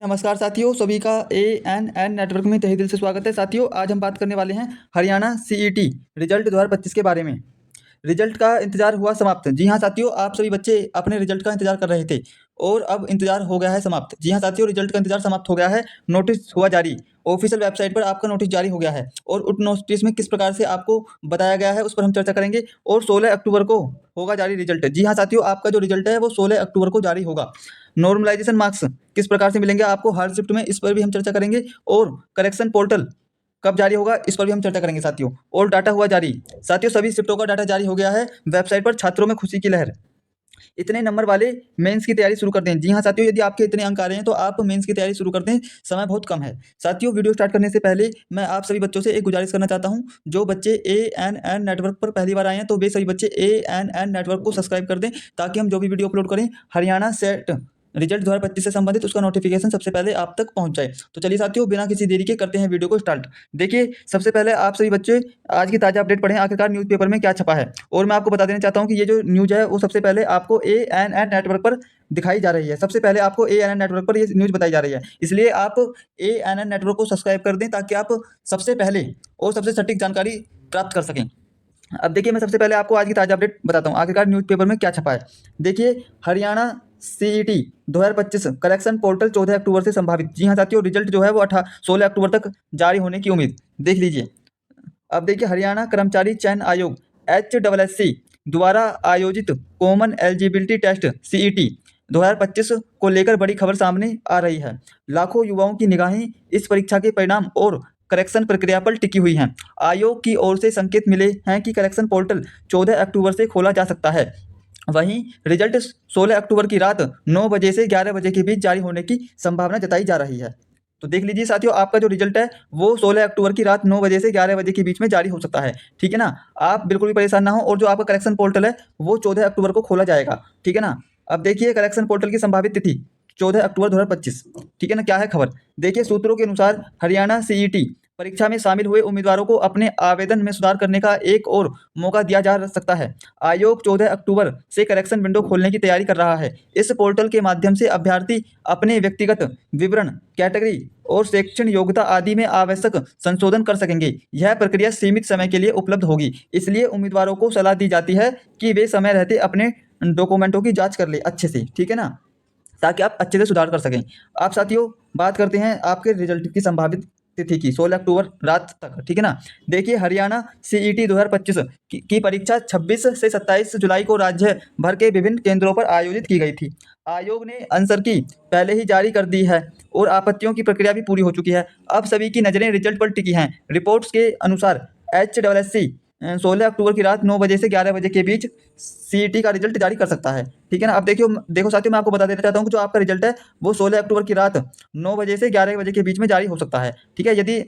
नमस्कार साथियों, सभी का एएनएन नेटवर्क में तहे दिल से स्वागत है। साथियों, आज हम बात करने वाले हैं हरियाणा सीईटी रिजल्ट 2025 के बारे में। रिजल्ट का इंतजार हुआ समाप्त। जी हाँ साथियों, आप सभी बच्चे अपने रिजल्ट का इंतजार कर रहे थे और अब इंतजार हो गया है समाप्त। जी हाँ साथियों, रिजल्ट का इंतजार समाप्त हो गया है। नोटिस हुआ जारी, ऑफिशियल वेबसाइट पर आपका नोटिस जारी हो गया है और उस नोटिस में किस प्रकार से आपको बताया गया है उस पर हम चर्चा करेंगे। और 16 अक्टूबर को होगा जारी रिजल्ट। जी हाँ साथियों, आपका जो रिजल्ट है वो 16 अक्टूबर को जारी होगा। नॉर्मलाइजेशन मार्क्स किस प्रकार से मिलेंगे आपको हर शिफ्ट में, इस पर भी हम चर्चा करेंगे। और करेक्शन पोर्टल कब जारी होगा इस पर भी हम चर्चा करेंगे साथियों। और डाटा हुआ जारी। साथियों, सभी शिफ्टों का डाटा जारी हो गया है वेबसाइट पर। छात्रों में खुशी की लहर। इतने नंबर वाले मेंस की तैयारी शुरू कर दें। जी हाँ साथियों, यदि आपके इतने अंक आ रहे हैं तो आप मेंस की तैयारी शुरू कर दें, समय बहुत कम है। साथियों, वीडियो स्टार्ट करने से पहले मैं आप सभी बच्चों से एक गुजारिश करना चाहता हूं। जो बच्चे एएनएन नेटवर्क पर पहली बार आए हैं तो वे सभी बच्चे एएनएन नेटवर्क को सब्सक्राइब कर दें, ताकि हम जो भी वीडियो अपलोड करें हरियाणा सेट रिजल्ट 2025 से संबंधित उसका नोटिफिकेशन सबसे पहले आप तक पहुंच जाए। तो चलिए साथियों, बिना किसी देरी के करते हैं वीडियो को स्टार्ट। देखिए, सबसे पहले आप सभी बच्चे आज की ताज़ा अपडेट पढ़ें, आखिरकार न्यूज़पेपर में क्या छपा है। और मैं आपको बता देना चाहता हूं कि ये जो न्यूज़ है वो सबसे पहले आपको एएनएन नेटवर्क पर दिखाई जा रही है। सबसे पहले आपको एएनएन नेटवर्क पर ये न्यूज़ बताई जा रही है, इसलिए आप एएनएन नेटवर्क को सब्सक्राइब कर दें, ताकि आप सबसे पहले और सबसे सटीक जानकारी प्राप्त कर सकें। अब देखिए, मैं सबसे पहले आपको आज की ताज़ा अपडेट बताता हूँ, आखिरकार न्यूज़पेपर में क्या छपा है। देखिए, हरियाणा सीईटी 2025 करेक्शन पोर्टल 14 अक्टूबर से संभावित। जी हाँ साथियों, रिजल्ट जो है वो 16 अक्टूबर तक जारी होने की उम्मीद। देख लीजिए। अब देखिए, हरियाणा कर्मचारी चयन आयोग HSSC द्वारा आयोजित कॉमन एलिजिबिलिटी टेस्ट सीईटी 2025 को लेकर बड़ी खबर सामने आ रही है। लाखों युवाओं की निगाहें इस परीक्षा के परिणाम और करेक्शन प्रक्रिया पर टिकी हुई हैं। आयोग की ओर से संकेत मिले हैं कि करेक्शन पोर्टल 14 अक्टूबर से खोला जा सकता है। वहीं रिजल्ट 16 अक्टूबर की रात 9 बजे से 11 बजे के बीच जारी होने की संभावना जताई जा रही है। तो देख लीजिए साथियों, आपका जो रिजल्ट है वो 16 अक्टूबर की रात 9 बजे से 11 बजे के बीच में जारी हो सकता है। ठीक है ना, आप बिल्कुल भी परेशान ना हो। और जो आपका करेक्शन पोर्टल है वो 14 अक्टूबर को खोला जाएगा। ठीक है ना। अब देखिए, करेक्शन पोर्टल की संभावित तिथि 14 अक्टूबर 2025। ठीक है ना। क्या है खबर, देखिए, सूत्रों के अनुसार हरियाणा सीईटी परीक्षा में शामिल हुए उम्मीदवारों को अपने आवेदन में सुधार करने का एक और मौका दिया जा सकता है। आयोग 14 अक्टूबर से करेक्शन विंडो खोलने की तैयारी कर रहा है। इस पोर्टल के माध्यम से अभ्यर्थी अपने व्यक्तिगत विवरण, कैटेगरी और शैक्षणिक योग्यता आदि में आवश्यक संशोधन कर सकेंगे। यह प्रक्रिया सीमित समय के लिए उपलब्ध होगी, इसलिए उम्मीदवारों को सलाह दी जाती है कि वे समय रहते अपने डॉक्यूमेंटों की जांच कर ले अच्छे से। ठीक है ना, ताकि आप अच्छे से सुधार कर सकें। आप साथियों, बात करते हैं आपके रिजल्ट की संभावित तिथि की 16 अक्टूबर रात तक। ठीक है ना। देखिए, हरियाणा सीईटी 2025 की परीक्षा 26 से 27 जुलाई को राज्य भर के विभिन्न केंद्रों पर आयोजित की गई थी। आयोग ने आंसर की पहले ही जारी कर दी है और आपत्तियों की प्रक्रिया भी पूरी हो चुकी है। अब सभी की नज़रें रिजल्ट पर टिकी हैं। रिपोर्ट्स के अनुसार HSSC 16 अक्टूबर की रात 9 बजे से 11 बजे के बीच सीईटी का रिजल्ट जारी कर सकता है। ठीक है ना। अब देखो साथियों, मैं आपको बता देना चाहता हूँ कि जो आपका रिजल्ट है वो 16 अक्टूबर की रात 9 बजे से 11 बजे के बीच में जारी हो सकता है। ठीक है, यदि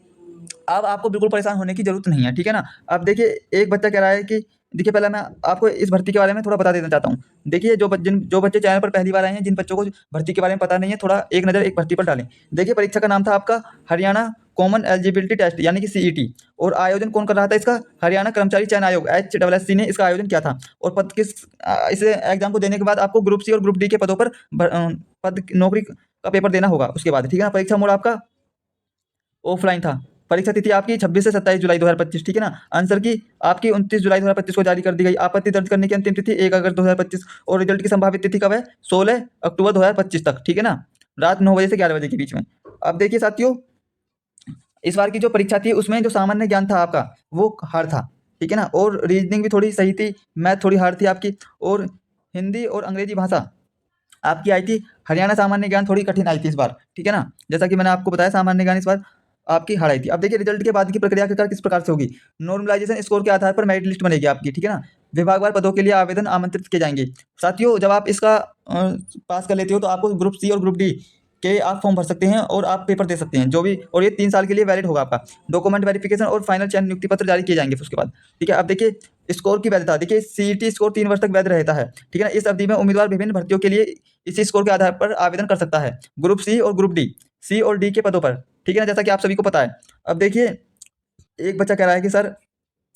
अब आपको बिल्कुल परेशान होने की जरूरत नहीं है। ठीक है ना। अब देखिए, एक बच्चा कह रहा है कि देखिए, पहले मैं आपको इस भर्ती के बारे में थोड़ा बता देना चाहता हूँ। देखिए, जो बच्चे चैनल पर पहली बार आए हैं, जिन बच्चों को भर्ती के बारे में पता नहीं है, थोड़ा एक नज़र एक भर्ती पर डालें। देखिए, परीक्षा का नाम था आपका हरियाणा कॉमन एलिजिबिलिटी टेस्ट यानी कि सीईटी। और आयोजन कौन कर रहा था इसका, हरियाणा कर्मचारी चयन आयोग HSSC ने इसका आयोजन किया था। और पद किस इस एग्जाम को देने के बाद आपको ग्रुप सी और ग्रुप डी के पदों पर पद नौकरी का पेपर देना होगा उसके बाद। ठीक है ना। परीक्षा मोड आपका ऑफलाइन था। परीक्षा तिथि आपकी 26 से 27 जुलाई 2025। ठीक है ना। आंसर की आपकी 29 जुलाई 2025 को जारी कर दी गई। आपत्ति दर्ज करने की अंतिम तिथि 1 अगस्त 2025। और रिजल्ट की संभावित तिथि कब है, 16 अक्टूबर 2025 तक। ठीक है ना, रात 9 बजे से 11 बजे के बीच में। अब देखिए साथियों, इस बार की जो परीक्षा थी उसमें जो सामान्य ज्ञान था आपका वो हार्ड था। ठीक है ना। और रीजनिंग भी थोड़ी सही थी, मैथ थोड़ी हार्ड थी आपकी, और हिंदी और अंग्रेजी भाषा आपकी आई थी। हरियाणा सामान्य ज्ञान थोड़ी कठिन आई थी इस बार। ठीक है ना, जैसा कि मैंने आपको बताया, सामान्य ज्ञान इस बार आपकी हार्ड आई थी। अब देखिए, रिजल्ट के बाद की प्रक्रिया किस प्रकार से होगी। नॉर्मलाइजेशन स्कोर के आधार पर मेरिट लिस्ट बनेगी आपकी। ठीक है ना। विभागवार पदों के लिए आवेदन आमंत्रित किए जाएंगे। साथियों, जब आप इसका पास कर लेते हो तो आपको ग्रुप सी और ग्रुप डी के आप फॉर्म भर सकते हैं और आप पेपर दे सकते हैं जो भी। और ये 3 साल के लिए वैलिड होगा आपका। डॉक्यूमेंट वेरिफिकेशन और फाइनल चयन नियुक्ति पत्र जारी किए जाएंगे फिर उसके बाद। ठीक है। अब देखिए, स्कोर की वैधता। देखिए, सीईटी स्कोर 3 वर्ष तक वैध रहता है। ठीक है ना। इस अवधि में उम्मीदवार विभिन्न भर्तियों के लिए इसी स्कोर के आधार पर आवेदन कर सकता है, ग्रुप सी और ग्रुप डी, सी और डी के पदों पर। ठीक है ना, जैसा कि आप सभी को पता है। अब देखिए, एक बच्चा कह रहा है कि सर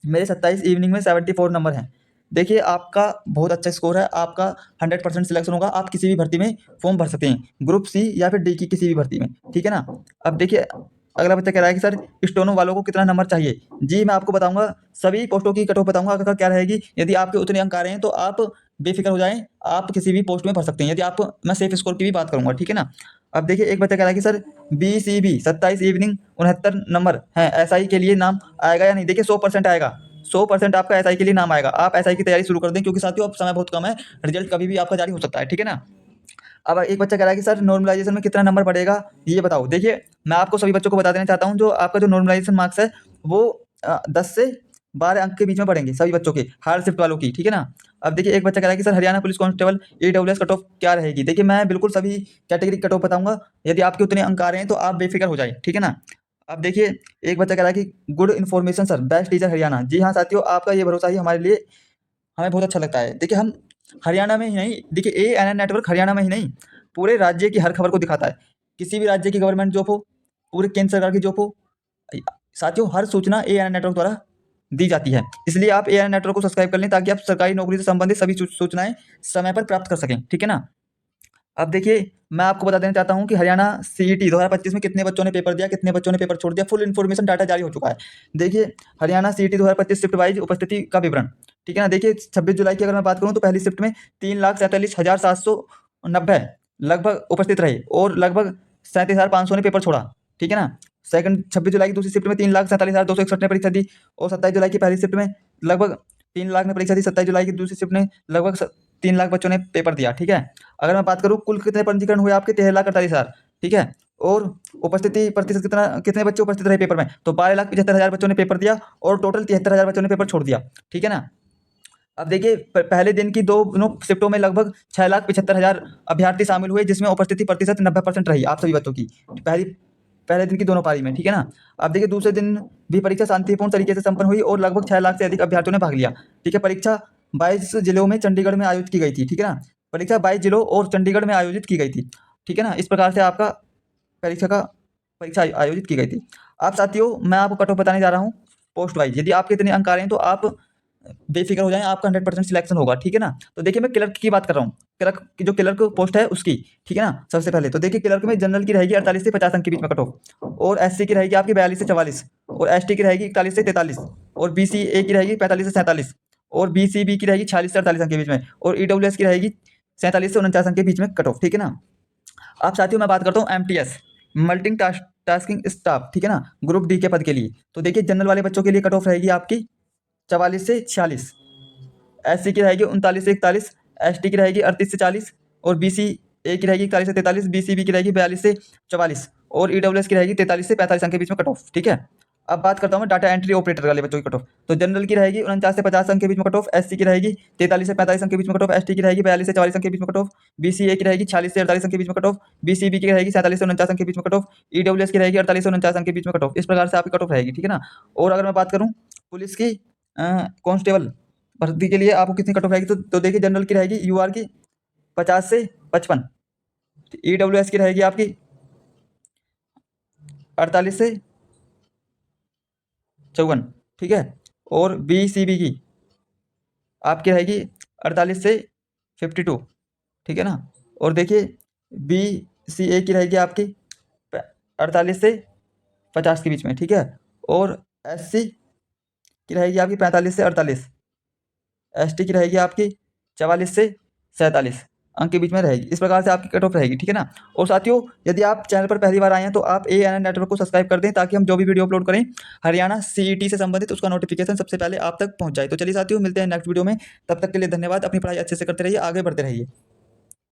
मेरे 27 इवनिंग में 74 नंबर हैं। देखिए आपका बहुत अच्छा स्कोर है, आपका 100% सिलेक्शन होगा, आप किसी भी भर्ती में फॉर्म भर सकते हैं, ग्रुप सी या फिर डी की किसी भी भर्ती में, ठीक है ना। अब देखिए अगला बच्चा कह रहा है कि सर स्टेनो वालों को कितना नंबर चाहिए। जी मैं आपको बताऊंगा, सभी पोस्टों की कट ऑफ बताऊंगा अगर क्या रहेगी। यदि आपके उतने अंक आ रहे हैं तो आप बेफिक्र हो जाएं, आप किसी भी पोस्ट में भर सकते हैं। यदि आप, मैं सेफ स्कोर की भी बात करूंगा, ठीक है ना। अब देखिए एक बच्चा कह रहा है कि सर BCB 27 इवनिंग 69 नंबर है, SI के लिए नाम आएगा या नहीं। देखिए 100% आएगा, 100% आपका SI के लिए नाम आएगा। आप SI की तैयारी शुरू कर दें, क्योंकि साथियों अब समय बहुत कम है, रिजल्ट कभी भी आपका जारी हो सकता है, ठीक है ना। अब एक बच्चा कह रहा है कि सर नॉर्मलाइजेशन में कितना नंबर बढ़ेगा ये बताओ। देखिए मैं आपको सभी बच्चों को बता देना चाहता हूँ, जो आपका जो नॉर्मलाइजेशन मार्क्स है वो 10 से 12 अंक के बीच में बढ़ेंगे सभी बच्चों के, हायर शिफ्ट वालों की, ठीक है ना। अब देखिए एक बच्चा कह रहा है कि sir Haryana police constable AWS cut off क्या रहेगी। देखिए मैं बिल्कुल सभी कैटेगरी कट ऑफ बताऊंगा, यदि आपके उतने अंक आ रहे हैं तो आप बेफिक्र हो जाए, ठीक है ना। अब देखिए एक बच्चा कह रहा है कि good information sir best teacher Haryana. जी हाँ साथियों, आपका ये भरोसा ही हमारे लिए, हमें बहुत अच्छा लगता है। देखिए हम हरियाणा में ही नहीं, देखिए ANN नेटवर्क हरियाणा में ही नहीं, पूरे राज्य की हर खबर को दिखाता है। किसी भी राज्य की गवर्नमेंट जॉब हो, पूरे केंद्र सरकार की जॉब हो, साथियों हर सूचना ANN नेटवर्क द्वारा दी जाती है। इसलिए आप ANN नेटवर्क को सब्सक्राइब कर लें, ताकि आप सरकारी नौकरी से संबंधित सभी सूचनाएं समय पर प्राप्त कर सकें, ठीक है ना। अब देखिए मैं आपको बता देना चाहता हूं कि हरियाणा CET 2025 में कितने बच्चों ने पेपर दिया, कितने बच्चों ने पेपर छोड़ दिया, फुल इन्फॉर्मेशन डाटा जारी हो चुका है। देखिए हरियाणा CET 2025 शिफ्ट वाइज उपस्थिति का विवरण, ठीक है ना। देखिए 26 जुलाई की अगर मैं बात करूं तो पहली शिफ्ट में 3,47,790 लगभग उपस्थित रहे, और लगभग 37,500 ने पेपर छोड़ा, ठीक है ना। सेकंड 26 जुलाई की दूसरी शिफ्ट में 3,47,261 ने परीक्षा दी, और 27 जुलाई की पहली शिफ्ट में लगभग 3 लाख ने परीक्षा दी। 27 जुलाई की दूसरी शिफ्ट में लगभग 3 लाख बच्चों ने पेपर दिया, ठीक है। अगर मैं बात करूँ कुल कितने पंजीकरण हुए आपके, 13,48,000, ठीक है। और उपस्थिति प्रतिशत कितना, कितने बच्चे उपस्थित रहे पेपर में, तो 12,75,000 बच्चों ने पेपर दिया, और टोटल 73,000 बच्चों ने पेपर छोड़ दिया, ठीक है ना। अब देखिए पहले दिन की दोनों शिफ्टों में लगभग 6,75,000 अभ्यर्थी शामिल हुए, जिसमें उपस्थिति प्रतिशत 90% रही आप सभी बच्चों की, पहले दिन की दोनों पारी में, ठीक है ना। अब देखिए दूसरे दिन भी परीक्षा शांतिपूर्ण तरीके से संपन्न हुई, और लगभग 6 लाख से अधिक अभ्यर्थियों ने भाग लिया, ठीक है। परीक्षा 22 जिलों में चंडीगढ़ में आयोजित की गई थी, ठीक है ना। परीक्षा 22 जिलों और चंडीगढ़ में आयोजित की गई थी, ठीक है ना। इस प्रकार से आपका परीक्षा आयोजित की गई थी। अब साथियों मैं आपको कट ऑफ बताने जा रहा हूँ पोस्ट वाइज। यदि आपके इतने अंक आ रहे हैं तो आप बेफिक्र हो जाएं, आपका 100% सिलेक्शन होगा, ठीक है ना। तो देखिए मैं क्लर्क की बात कर रहा हूँ, क्लर्क की जो क्लर्क पोस्ट है उसकी, ठीक है ना। सबसे पहले तो देखिए क्लर्क में जनरल की रहेगी 48 से 50 अंक के बीच में कट ऑफ, और SC की रहेगी आपकी 42 से 44, और ST की रहेगी 41 से 43, और BCA की रहेगी 45 से 47, और BCB की रहेगी 46 से 48 अंक के बीच में, और EWS की रहेगी 47 से 49 अंक के बीच में कट ऑफ, ठीक है ना। अब साथियों मैं बात करता हूँ MTS मल्टी टास्किंग स्टाफ, ठीक है ना, ग्रुप D के पद के लिए। तो देखिए जनरल वाले बच्चों के लिए कट ऑफ रहेगी आपकी 44 से 46, SC की रहेगी 39 से 41, ST की रहेगी 38 से 40, और BCA की रहेगी 41 से 43, BCB की रहेगी 42 से 44, और EWS की रहेगी 43 से 45 अंक के बीच में कट ऑफ, ठीक है। अब बात करता हूँ मैं डाटा एंट्री ऑपरेटर वाले बच्चों की कट ऑफ। तो जनरल की रहेगी 49 से 50 अंक के बीच में कट ऑफ, SC की रहेगी 43 से 45 अंक के बीच में कट ऑफ, ST की रहेगी 42 से 44 अंक के बीच में कट ऑफ, BCA की रहेगी 46 से 48 अंक के बीच में कट ऑफ, BCB की रहेगी 47 से 49 अंक के बीच में कट ऑफ, EWS की रहेगी 48 से 49 अंक के बीच में कट ऑफ। इस प्रकार से आपकी कट ऑफ रहेगी, ठीक है ना। और अगर मैं बात करूँ पुलिस की कांस्टेबल भर्ती के लिए आपको कितनी कट ऑफ रहेगी, तो देखिए जनरल की रहेगी UR की 50 से 55, EWS की रहेगी आपकी 48 से 54, ठीक है। और BCB की आपकी रहेगी 48 से 52, ठीक है ना। और देखिए BCA की रहेगी आपकी 48 से 50 के बीच में, ठीक है। और SC की रहेगी आपकी 45 से 48, ST की रहेगी आपकी 44 से 47 अंक के बीच में रहेगी। इस प्रकार से आपकी कट ऑफ रहेगी, ठीक है ना। और साथियों यदि आप चैनल पर पहली बार आए हैं तो आप ANN नेटवर्क को सब्सक्राइब कर दें, ताकि हम जो भी वीडियो अपलोड करें हरियाणा CET से संबंधित उसका नोटिफिकेशन सबसे पहले आप तक पहुंच जाए। तो चलिए साथियों मिलते हैं नेक्स्ट वीडियो में, तब तक के लिए धन्यवाद। अपनी पढ़ाई अच्छे से करते रहिए, आगे बढ़ते रहिए।